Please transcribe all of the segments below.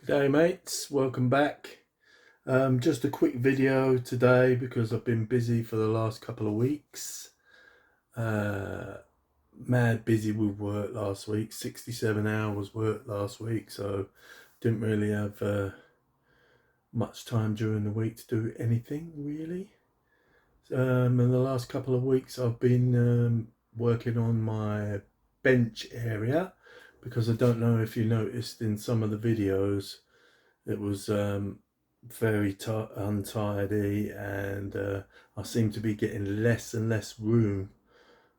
G'day mates, welcome back. Just a quick video today because I've been busy for the last couple of weeks. Mad busy with work last week, 67 hours work last week, so didn't really have much time during the week to do anything really. In the last couple of weeks I've been working on my bench area, because I don't know if you noticed in some of the videos it was very untidy, and I seem to be getting less and less room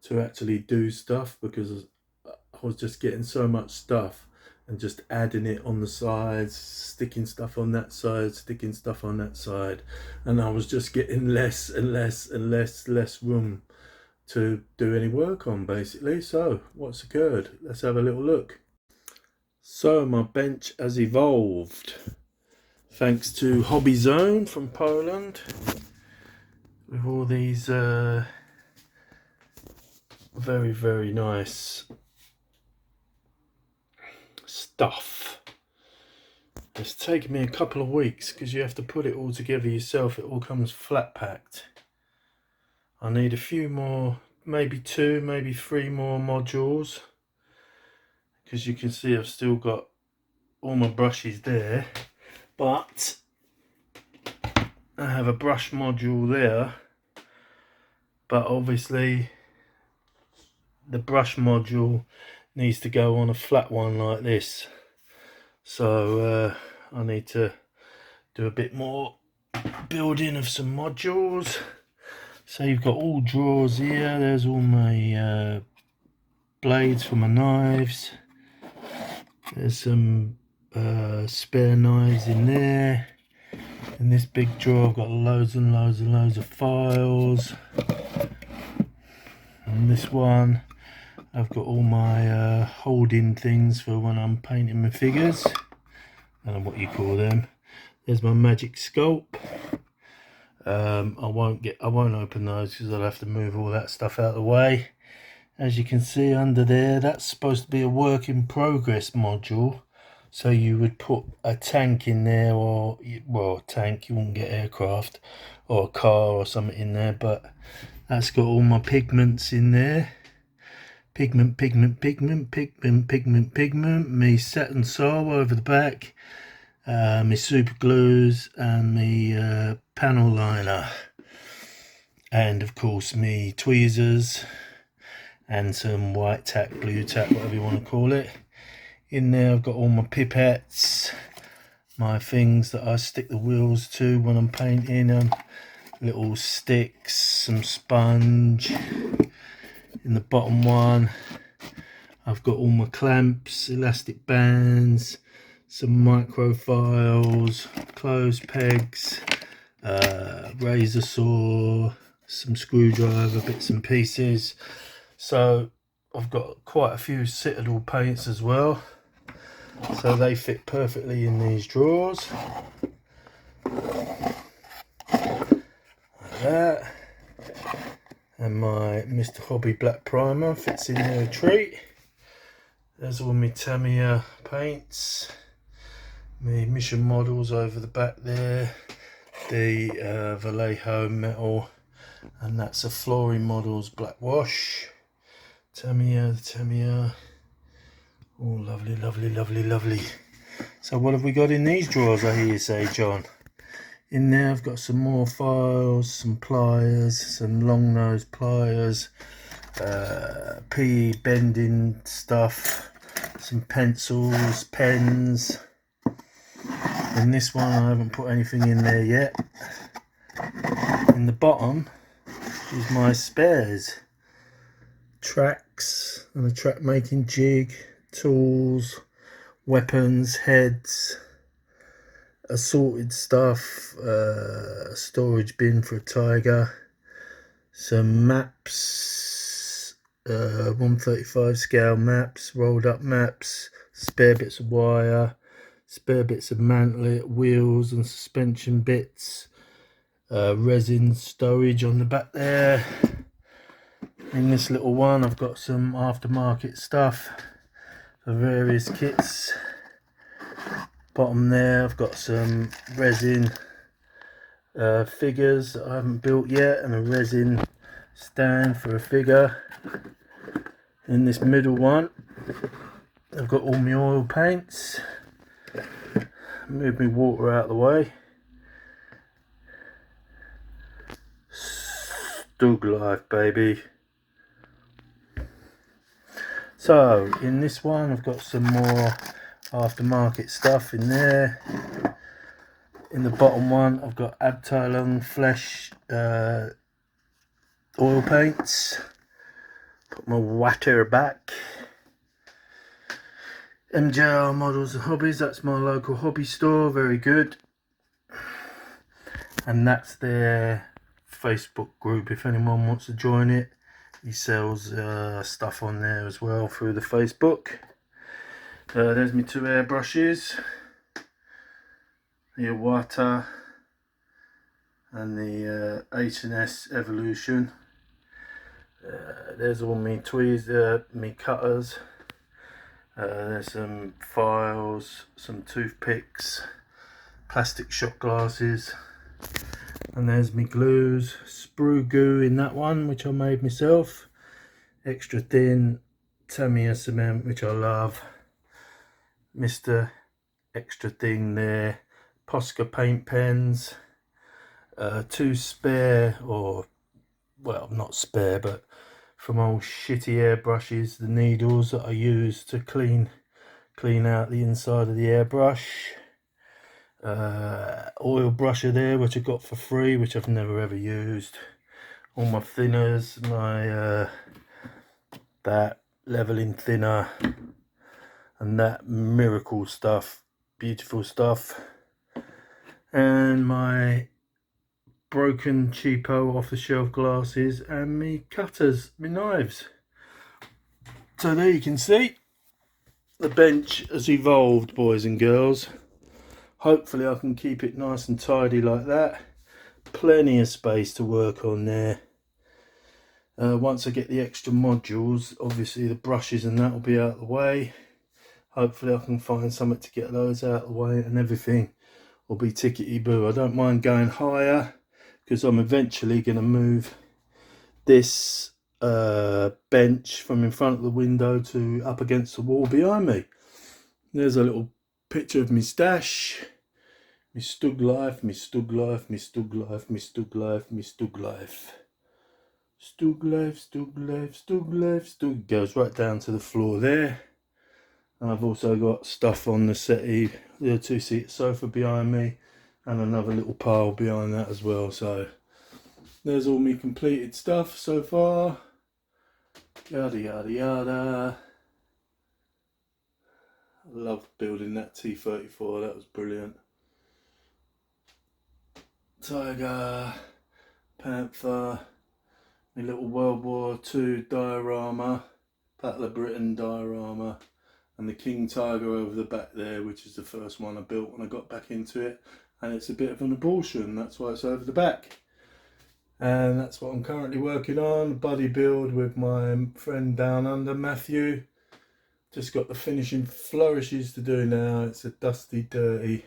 to actually do stuff because I was just getting so much stuff and just adding it on the sides, sticking stuff on that side, sticking stuff on that side, and I was just getting less and less room to do any work on basically. So what's occurred? Let's have a little look. So my bench has evolved thanks to HobbyZone from Poland, with all these very nice stuff. It's taken me a couple of weeks because you have to put it all together yourself. It all comes flat packed. I need a few more, maybe 2, maybe 3 more modules, because you can see I've still got all my brushes there, but I have a brush module there, but obviously the brush module needs to go on a flat one like this, so I need to do a bit more building of some modules. So you've got all drawers here. There's all my blades for my knives. There's some spare knives in there. In this big drawer I've got loads of files. And this one I've got all my holding things for when I'm painting my figures. I don't know what you call them. There's my magic sculpt. I won't open those because I'll have to move all that stuff out of the way. As you can see under there, that's supposed to be a work in progress module. So you would put a tank in there, or well, a tank, you wouldn't get aircraft or a car or something in there, but that's got all my pigments in there. Pigment, me satin soul over the back, my super glues, and my panel liner, and of course me tweezers and some white tack, blue tack, whatever you want to call it. In there I've got all my pipettes, my things that I stick the wheels to when I'm painting them, little sticks, some sponge. In the bottom one I've got all my clamps, elastic bands, some micro files, clothes pegs, razor saw, some screwdriver bits and pieces. So I've got quite a few Citadel paints as well, so they fit perfectly in these drawers like that. And my Mr. Hobby black primer fits in there a treat. There's all my Tamiya paints, my mission models over the back there, the Vallejo metal, and that's a flooring models black wash. Tamiya. Oh, lovely. So what have we got in these drawers, I hear you say, John? In there I've got some more files, some pliers, some long nose pliers, PE bending stuff, some pencils, pens. In this one I haven't put anything in there yet. In the bottom is my spares. Tracks and a track making jig, tools, weapons, heads, assorted stuff, storage bin for a tiger, some maps, 135 scale maps, rolled up maps, spare bits of wire, spare bits of mantlet, wheels and suspension bits, resin storage on the back there. In this little one I've got some aftermarket stuff for various kits, Bottom there I've got some resin figures that I haven't built yet, and a resin stand for a figure. In this middle one I've got all my oil paints. Move my water out of the way. Stug life, baby. So in this one I've got some more aftermarket stuff in there. In the bottom one I've got Abteilung Flesh oil paints. Put my water back. MJR Models and Hobbies, that's my local hobby store, very good. And that's their Facebook group if anyone wants to join it. He sells stuff on there as well through the Facebook. There's my two airbrushes, the Iwata and the H&S Evolution. There's all my tweezers, my cutters. There's some files, some toothpicks, plastic shot glasses, and there's my glues. Sprue goo in that one, which I made myself, extra thin Tamiya cement, which I love. Mr. Extra Thing there. Posca paint pens, two spare, or well, not spare, but from old shitty airbrushes, the needles that I use to clean out the inside of the airbrush. Oil brusher there, which I got for free, which I've never ever used. All my thinners, my that leveling thinner, and that miracle stuff, beautiful stuff, and my broken cheapo off the shelf glasses, and me cutters, me knives. So there you can see the bench has evolved, boys and girls. Hopefully I can keep it nice and tidy like that. Plenty of space to work on there. Once I get the extra modules, obviously the brushes and that will be out of the way. Hopefully I can find something to get those out of the way, and everything will be tickety boo. I don't mind going higher, because I'm eventually going to move this bench from in front of the window to up against the wall behind me. There's a little picture of me stash. Me stug life, me stug life, me stug life, me stug life, me stug life. Stug life, stug life, stug life, stug. Goes right down to the floor there. And I've also got stuff on the settee, the two-seater sofa behind me, and another little pile behind that as well. So there's all my completed stuff so far. Yada yada yada. I love building that T-34, that was brilliant. Tiger, Panther, my little World War II diorama, Battle of Britain diorama, and the King Tiger over the back there, which is the first one I built when I got back into it, and it's a bit of an abortion, that's why it's over the back. And that's what I'm currently working on, buddy build with my friend down under, Matthew. Just got the finishing flourishes to do now. It's a dusty, dirty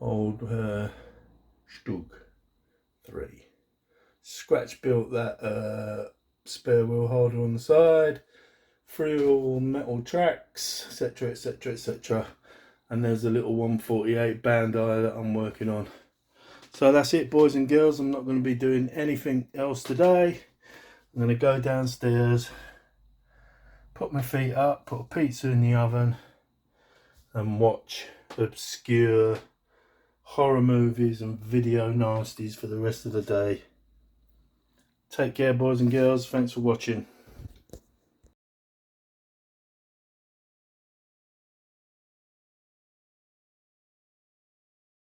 old Stug 3. Scratch built that spare wheel holder on the side, 3 all metal tracks, etc, etc, etc. And there's a little 148 Bandai that I'm working on. So that's it, boys and girls. I'm not going to be doing anything else today. I'm going to go downstairs, put my feet up, put a pizza in the oven, and watch obscure horror movies and video nasties for the rest of the day. Take care, boys and girls. Thanks for watching.